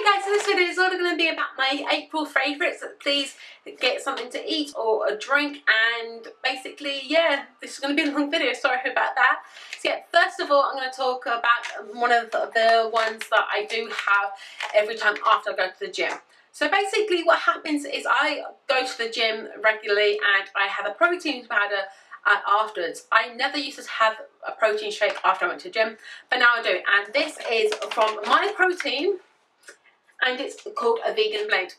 Hi guys, so this video is all going to be about my April favourites. Please get something to eat or a drink, and basically, yeah, this is going to be a long video, sorry about that. So yeah, first of all, I'm going to talk about one of the ones that I do have every time after I go to the gym. So basically what happens is I go to the gym regularly and I have a protein powder afterwards. I never used to have a protein shake after I went to the gym, but now I do. And this is from My Protein, and it's called a vegan blend,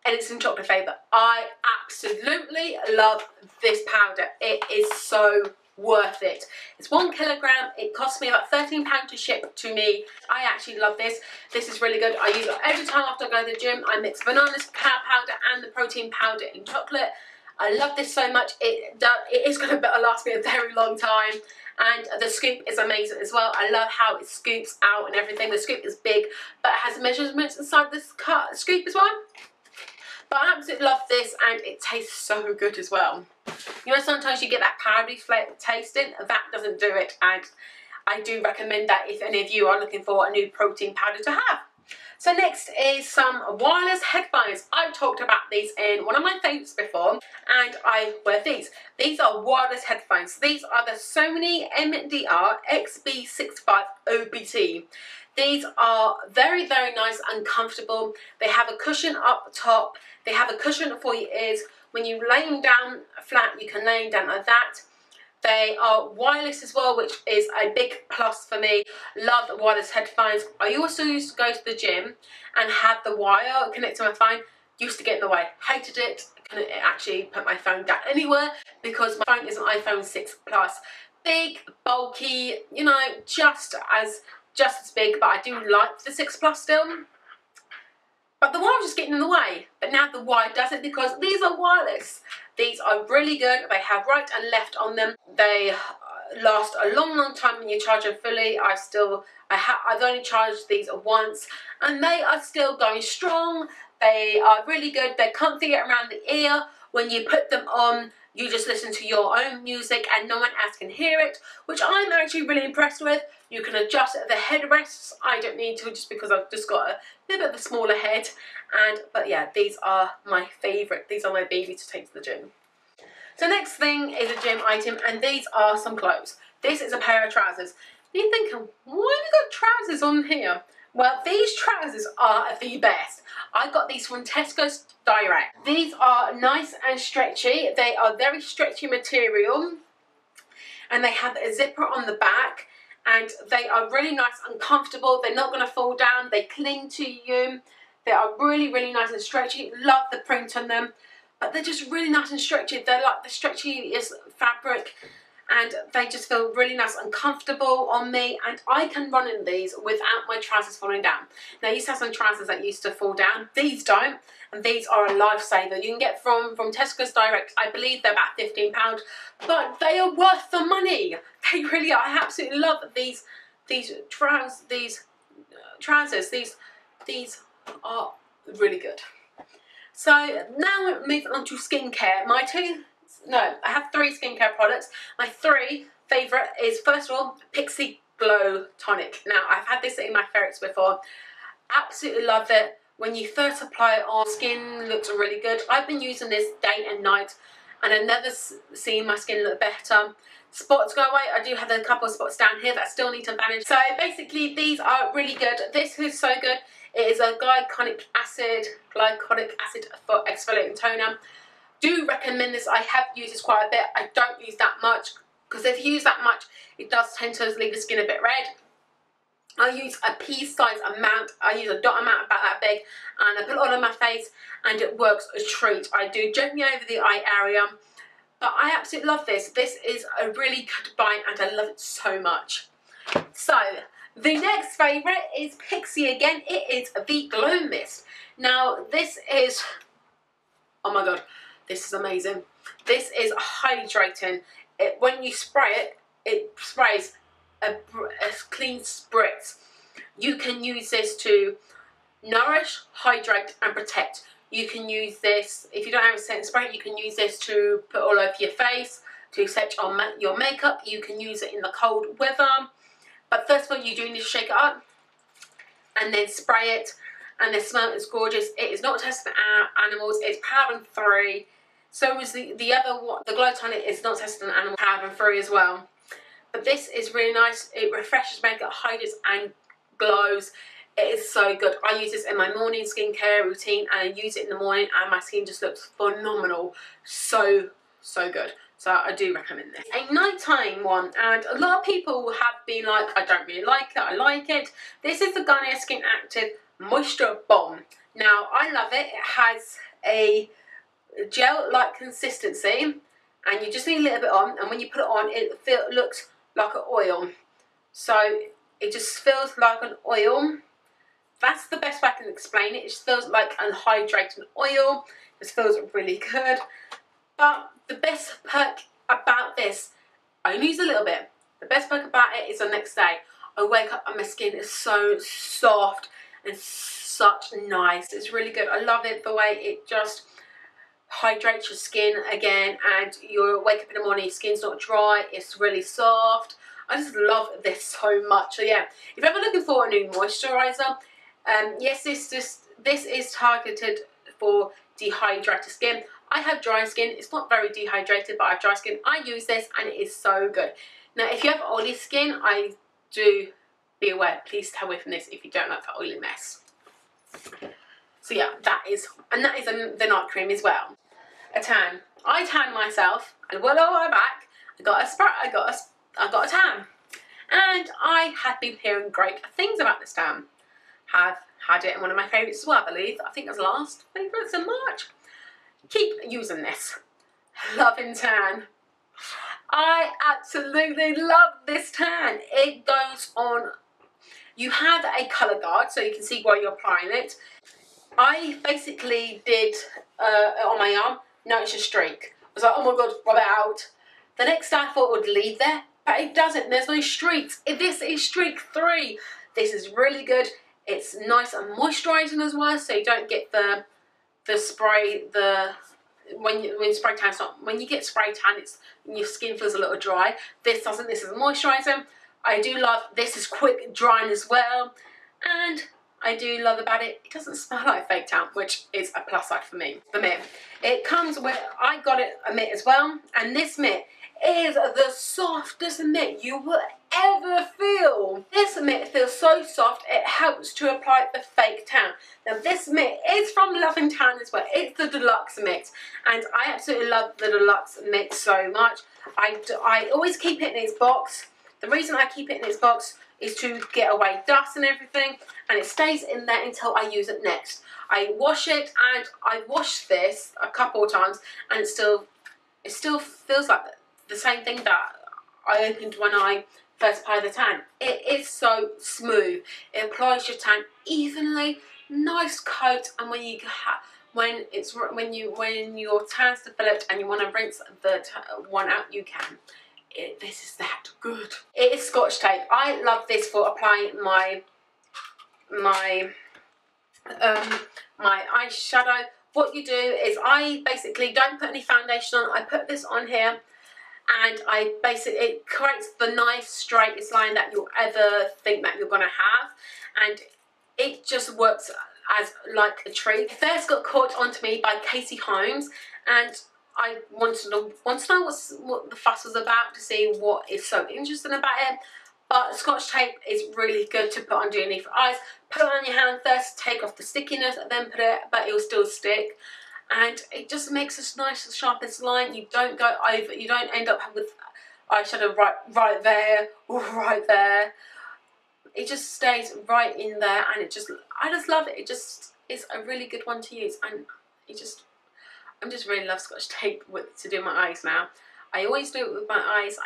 and it's in chocolate flavour. I absolutely love this powder. It is so worth it. It's 1 kilogram. It cost me about £13 to ship to me. I actually love this. This is really good. I use it every time after I go to the gym. I mix banana cacao powder and the protein powder in chocolate. I love this so much. It is going to last me a very long time. And the scoop is amazing as well. I love how it scoops out and everything. The scoop is big, but it has measurements inside this scoop as well. But I absolutely love this, and it tastes so good as well. You know, sometimes you get that powdery flavour tasting. That doesn't do it, and I do recommend that if any of you are looking for a new protein powder to have. So next is some wireless headphones. I've talked about these in one of my favourites before, and I wear these. These are wireless headphones. These are the Sony MDR XB65 OBT. These are very, very nice and comfortable. They have a cushion up top. They have a cushion for your ears. When you lay them down flat, you can lay them down like that. They are wireless as well, which is a big plus for me. Love wireless headphones. I also used to go to the gym and have the wire connected to my phone. Used to get in the way. Hated it. Couldn't actually put my phone down anywhere because my phone is an iPhone 6 Plus. Big, bulky, you know, just as big, but I do like the 6 Plus still. But the wire was just getting in the way. But now the wire does it because these are wireless. These are really good. They have right and left on them. They last a long, long time when you charge them fully. I've only charged these once, and they are still going strong. They are really good. They're comfy around the ear. When you put them on, you just listen to your own music and no one else can hear it, which I'm actually really impressed with. You can adjust the headrests. I don't need to just because I've just got a little bit of a smaller head. But yeah, these are my favourite. These are my baby to take to the gym. So next thing is a gym item, and these are some clothes. This is a pair of trousers. You're thinking, why have you got trousers on here? Well, these trousers are the best. I got these from Tesco's Direct. These are nice and stretchy. They are very stretchy material, and they have a zipper on the back, and they are really nice and comfortable. They're not going to fall down. They cling to you. They are really, really nice and stretchy. Love the print on them, but they're just really nice and stretchy. They're like the stretchiest fabric, and they just feel really nice and comfortable on me, and I can run in these without my trousers falling down. Now, I used to have some trousers that used to fall down. These don't, and these are a lifesaver. You can get from Tesco's Direct. I believe they're about £15, but they are worth the money. They really are. I absolutely love these trousers. These are really good. So now we're moving on to skincare. I have 3 skincare products. My 3 favourite is, first of all, Pixie Glow Tonic. Now, I've had this in my favourites before. Absolutely love it. When you first apply it on, skin looks really good. I've been using this day and night, and I've never seen my skin look better. Spots go away. I do have a couple of spots down here that still need to vanish. So basically, these are really good. This is so good. It is a glycolic acid for exfoliating toner. Do recommend this. I have used this quite a bit. I don't use that much because if you use that much, it does tend to leave the skin a bit red. I use a pea-sized amount. I use a dot amount about that big, and I put it all on my face, and it works a treat. I do gently over the eye area, but I absolutely love this. This is a really good buy, and I love it so much. So the next favourite is Pixie again. It is the Glow Mist. Now this is, oh my god, this is amazing. This is hydrating. When you spray it, it sprays a clean spritz. You can use this to nourish, hydrate and protect. You can use this, if you don't have a setting spray, you can use this to put all over your face, to set on your makeup. You can use it in the cold weather. But first of all, you do need to shake it up and then spray it, and the smell is gorgeous. It is not tested on animals. It's paraben-free. So is the other one. The Glow Tonic is not tested on animals, paraben-free as well. But this is really nice. It refreshes makeup, hydrates and glows. It is so good. I use this in my morning skincare routine, and I use it in the morning, and my skin just looks phenomenal. So good. So I do recommend this. A nighttime one, and a lot of people have been like, I don't really like it, I like it. This is the Garnier Skin Active Moisture Bomb. Now, I love it. It has a gel-like consistency, and you just need a little bit on, and when you put it on, it looks like an oil. So it just feels like an oil. That's the best way I can explain it. It just feels like a hydrating oil. It feels really good. But the best perk about this, I only use a little bit. The best perk about it is the next day. I wake up and my skin is so soft and such nice. It's really good. I love it the way it just hydrates your skin again, and you wake up in the morning, your skin's not dry, it's really soft. I just love this so much. So yeah, if you're ever looking for a new moisturiser, yes, this is targeted for dehydrated skin. I have dry skin. It's not very dehydrated, but I have dry skin. I use this and it is so good. Now, if you have oily skin, I do be aware. Please stay away from this if you don't like that oily mess. So yeah, that is the night cream as well. A tan. I tan myself, and well on my back, I got a tan, and I have been hearing great things about this tan. Have had it in one of my favourites as well, I believe. I think it was last favourites in March. Keep using this. Loving tan. I absolutely love this tan. It goes on. You have a colour guard so you can see where you're applying it. I basically did on my arm, noticed a streak. I was like, oh my god, rub it out. The next day I thought it would leave there, but it doesn't. There's no streaks. This is streak 3. This is really good. It's nice and moisturising as well, so you don't get the spray, when spray tan's not, when you get spray tan, it's your skin feels a little dry. This doesn't. This is moisturising. I do love this is quick drying as well, and I do love about it, it doesn't smell like fake tan, which is a plus side for me. The mitt. It comes with, I got it a mitt as well, and this mitt is the softest mitt you will ever feel. This mitt feels so soft, it helps to apply the fake tan. Now this mitt is from Loving Tan as well. It's the deluxe mitt, and I absolutely love the deluxe mitt so much. I always keep it in its box. The reason I keep it in its box is to get away dust and everything, and it stays in there until I use it next. I wash it, and I washed this a couple of times, and it still feels like the same thing that I opened when I first applied the tan. It is so smooth. It applies your tan evenly, nice coat, and when your tan's developed and you want to rinse the one out, you can. This is that good. It is Scotch tape. I love this for applying my eyeshadow. What you do is I basically don't put any foundation on. I put this on here, and it creates the nice straightest line that you'll ever think that you're gonna have, and it just works as like a treat. It first got caught onto me by Casey Holmes, and I wanted to know what the fuss was about, to see what is so interesting about it. But Scotch tape is really good to put underneath your eyes. Put it on your hand first, take off the stickiness, and then put it, but it will still stick. And it just makes this nice, sharpest line. You don't go over, you don't end up with eyeshadow right there, or right there. It just stays right in there, and I just love it. It's a really good one to use, and I just really love Scotch tape to do my eyes now. I always do it with my eyes.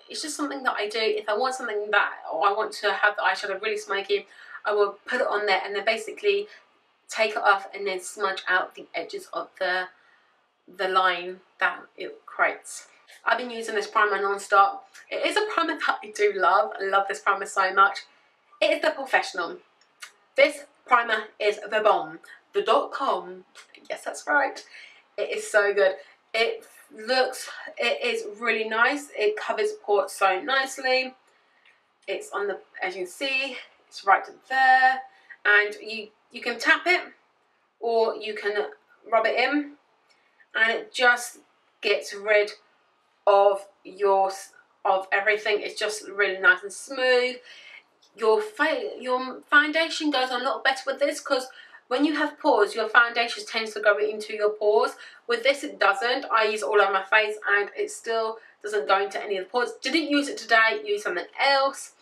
It's just something that I do. If I want something or I want to have the eyeshadow really smoky, I will put it on there and then basically take it off and then smudge out the edges of the line that it creates. I've been using this primer non-stop. It is a primer that I do love. I love this primer so much. It is the Professional. This primer is the bomb. The .com. Yes, that's right. It is so good. It is really nice. It covers pores so nicely. It's on the, as you can see, it's right there, and you can tap it or you can rub it in, and it just gets rid of everything. It's just really nice and smooth. Your foundation goes on a lot better with this, because when you have pores, your foundation tends to go into your pores. With this, it doesn't. I use it all on my face and it still doesn't go into any of the pores. Didn't use it today, use something else,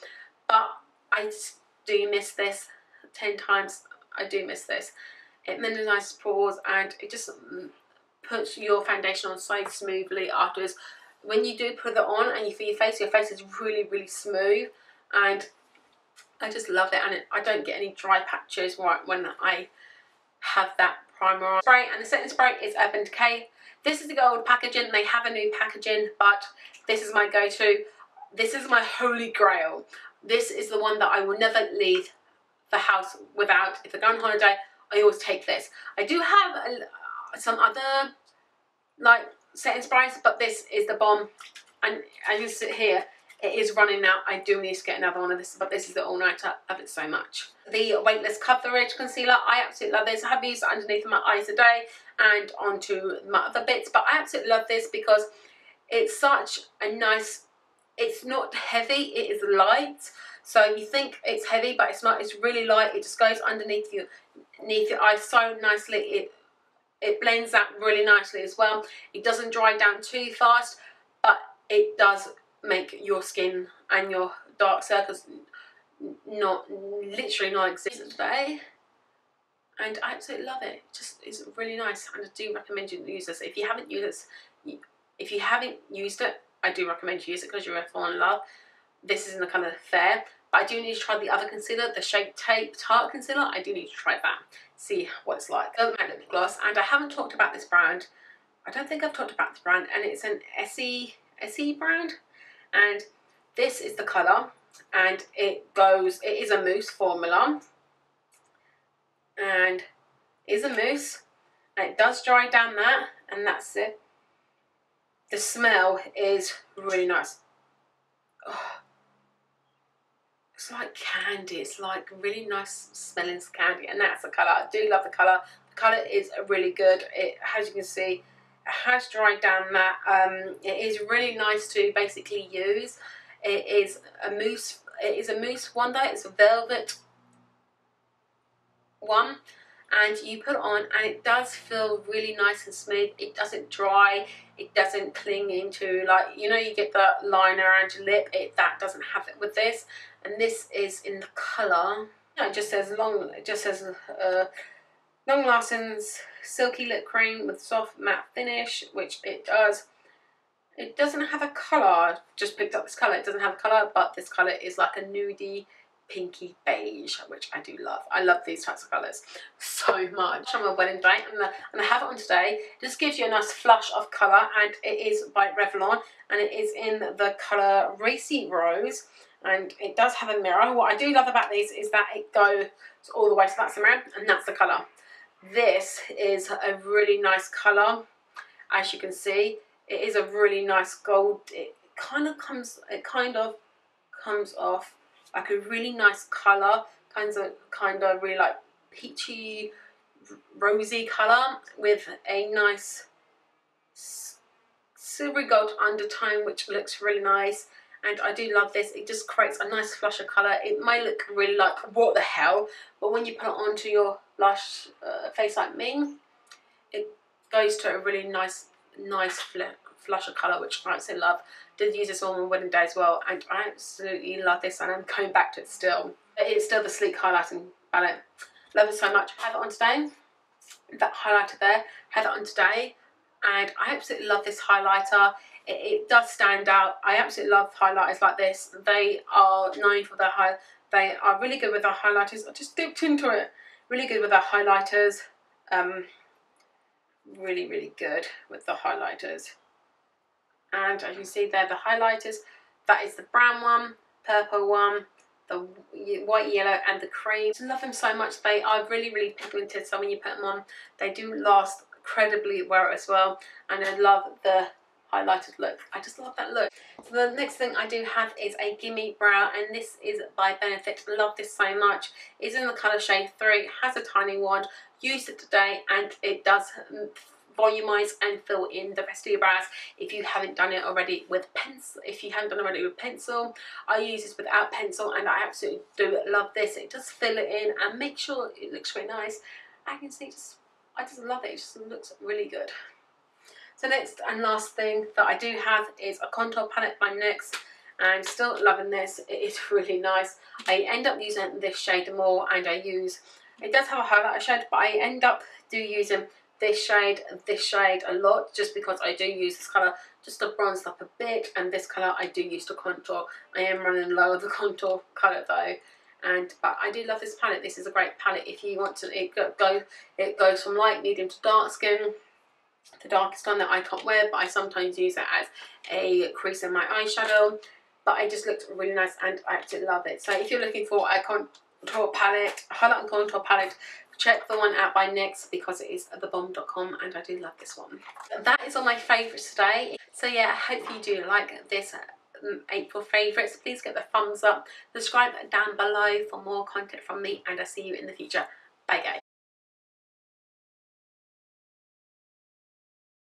but I just do miss this 10 times. I do miss this. It minimises pores and it just puts your foundation on so smoothly afterwards. When you do put it on and you feel your face is really, really smooth, and I just love it. And I don't get any dry patches when I have that primer on. Spray, and the setting spray is Urban Decay. This is the old packaging. They have a new packaging, but this is my go-to. This is my holy grail. This is the one that I will never leave the house without. If I go on holiday, I always take this. I do have some other like setting sprays, but this is the bomb. And as you sit here, it is running out. I do need to get another one of this, but this is the all-nighter. I love it so much. The Weightless Coverage Concealer, I absolutely love this. I have used it underneath my eyes today and onto my other bits, but I absolutely love this because it's such a nice, it's not heavy, it is light. So you think it's heavy, but it's not. It's really light. It just goes underneath your eyes so nicely. It blends out really nicely as well. It doesn't dry down too fast, but it does make your skin and your dark circles literally not exist today. And I absolutely love it. It just is really nice, and I do recommend you use this. If you haven't used it, I do recommend you use it because you're going to fall in love. This is in the colour Fair, but I do need to try the other concealer, the Shape Tape Tarte Concealer. I do need to try that, see what it's like. The matte lip gloss, and I haven't talked about this brand. I don't think I've talked about this brand, and it's an SE brand, and this is the colour, and it is a mousse formula, and it is a mousse, and it does dry down that, and that's it. The smell is really nice. Oh, it's like candy. It's like really nice smelling candy, and that's the colour. I do love the colour. The colour is really good. It, as you can see, it has dried down that. It is really nice to basically use. It is a mousse. It is a mousse one though. It's a velvet one, and you put it on, and it does feel really nice and smooth. It doesn't dry. It doesn't cling into, like, you know, you get that line around your lip. That doesn't have it with this. And this is in the colour. No, it just says long lasting silky lip cream with soft matte finish, which it does. It doesn't have a colour. I just picked up this colour. It doesn't have a colour, but this colour is like a nudie pinky beige, which I do love. I love these types of colours so much. On my wedding day, and I have it on today. This gives you a nice flush of colour, and it is by Revlon, and it is in the colour Racy Rose, and it does have a mirror. What I do love about these is that it goes all the way, so that's the mirror, and that's the colour. This is a really nice colour, as you can see. It is a really nice gold. It kind of comes off like a really nice colour, kind of really like peachy, rosy colour with a nice silvery gold undertone, which looks really nice. And I do love this. It just creates a nice flush of colour. It may look really like, what the hell? But when you put it onto your blush face like me, it goes to a really nice flush of colour, which I absolutely love. Did use this on my wedding day as well, and I absolutely love this, and I'm going back to it still. It's still the Sleek highlighting palette. Love it so much. Have it on today. That highlighter there. Have it on today, and I absolutely love this highlighter. It does stand out. I absolutely love highlighters like this. They are known for their they are really good with their highlighters. I just dipped into it. Really good with their highlighters. Really, really good with the highlighters. And as you see there, the highlighters, that is the brown one, purple one, the white, yellow, and the cream. I love them so much. They are really, really pigmented, so when you put them on, they do last incredibly well as well. And I love the highlighted look. I just love that look. So the next thing I do have is a Gimme Brow, and this is by Benefit. Love this so much. It's in the colour shade 3, has a tiny wand. Used it today and it does volumize and fill in the rest of your brows if you haven't done it already with pencil. If you haven't done it already with pencil, I use this without pencil and I absolutely do love this. It does fill it in and make sure it looks really nice. I can see I just love it. It just looks really good. So next and last thing that I do have is a contour palette by NYX. I'm still loving this. It is really nice. I end up using this shade more, and it does have a highlighter shade, but I end up using this shade a lot, just because I do use this colour just to bronze up a bit, and this colour I do use to contour. I am running low of the contour colour though, but I do love this palette. This is a great palette if you want to. It goes from light, medium to dark skin. The darkest one that I can't wear, but I sometimes use it as a crease in my eyeshadow. But it just looks really nice and I absolutely love it. So if you're looking for a contour palette, highlight and contour palette, check the one out by NYX because it is thebomb.com, and I do love this one. That is all my favourites today. So yeah, I hope you do like this April favourites. Please get the thumbs up, subscribe down below for more content from me, and I'll see you in the future. Bye guys.